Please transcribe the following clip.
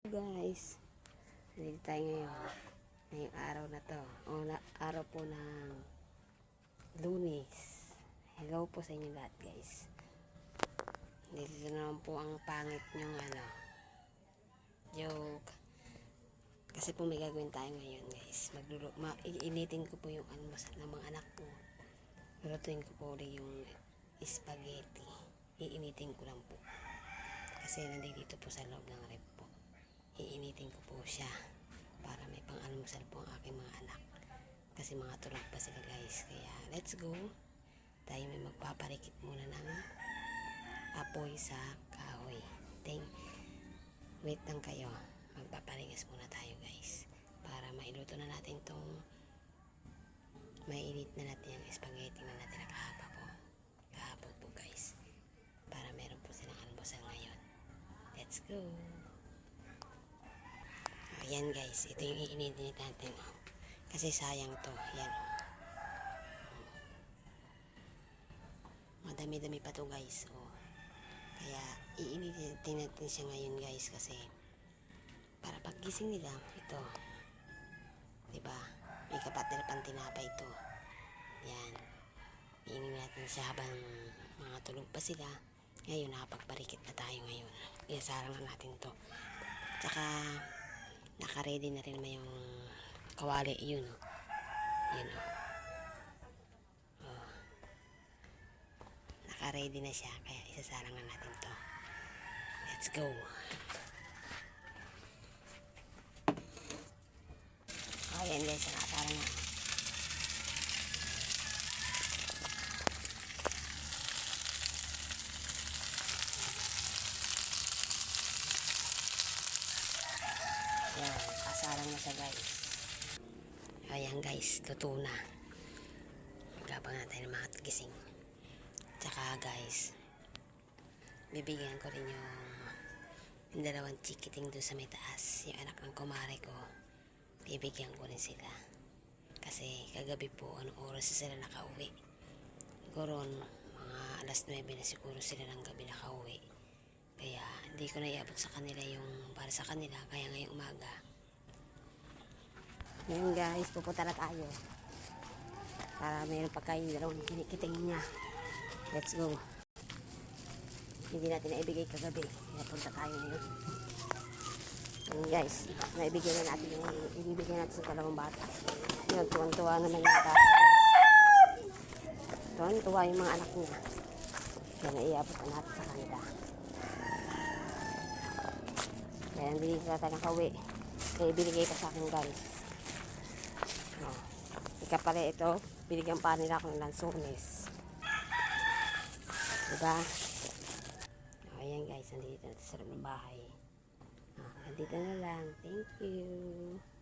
Guys, nandito tayo ngayong araw na to, araw po ng Lunes. Hello po sa inyo lahat, guys. Dito naman po ang pangit nyong joke, kasi po may gagawin tayo ngayon, guys. Iinitin ko po yung almusal ng mga anak ko. Lulutuin ko po ulit yung spaghetti. Iinitin ko lang po kasi nandito po sa loob ng rep po. Iinitin ko po siya para may pang-almusal po ang aking mga anak, kasi mga tulog pa sila, guys. Kaya let's go, tayo may magpaparikit muna ng apoy sa kahoy. Wait lang kayo, magpaparigas muna tayo, guys, para mailuto na natin tong mainit na natin yung spaghetti na natin kahapon po, guys, para meron po silang almusal ngayon. Let's go. Ayan, guys, ito yung iinit natin, kasi sayang to. Yan, madami-dami pa to, guys. Kaya iinitin natin siya ngayon, guys, kasi para paggising nila, ito, diba, may kapatid pang tinapay ito. Yan, iinitin natin siya habang mga tulog pa sila. Ngayon nakapagparikit na tayo ngayon, kaya sarangan natin to. Tsaka naka-ready na rin naman yung kawali, yun, yun, naka-ready na siya, kaya isasarangan natin to. Let's go. Ayan, guys, nakasarangan. Ayan, kasarang na siya, guys. Ayan, guys, luto na. Magabang natin ng mga gising. Tsaka, guys, bibigyan ko rin yung dalawang chikiting doon sa may taas, yung anak ng kumare ko. Bibigyan ko rin sila, kasi kagabi po, anong oras sila nakauwi. Siguro mga alas 9 na siguro sila ng gabi nakauwi. Kaya hindi ko na iabot sa kanila yung para sa kanila, kaya ngayong umaga. Ngayon, guys, pupunta na tayo para mayroon pa kayo dalawang kinikiting niya. Let's go. Hindi natin naibigay kagabi, napunta tayo ngayon. Ngayon, guys, naibigay na natin yung ibibigay natin sa dalawang bata. Yun, tuwang-tuwa naman yung bata, guys. Tuwang-tuwa yung mga anak niya, kaya naiabot na natin sa kanila. Kaya hindi sila tayo nakawi, kaya ibinigay pa sa akin, guys. Ika pala ito, binigyan pa nila ako ng lansones, diba? Ayan, guys, nandito natin sa loob ng bahay. Nandito na lang. Thank you.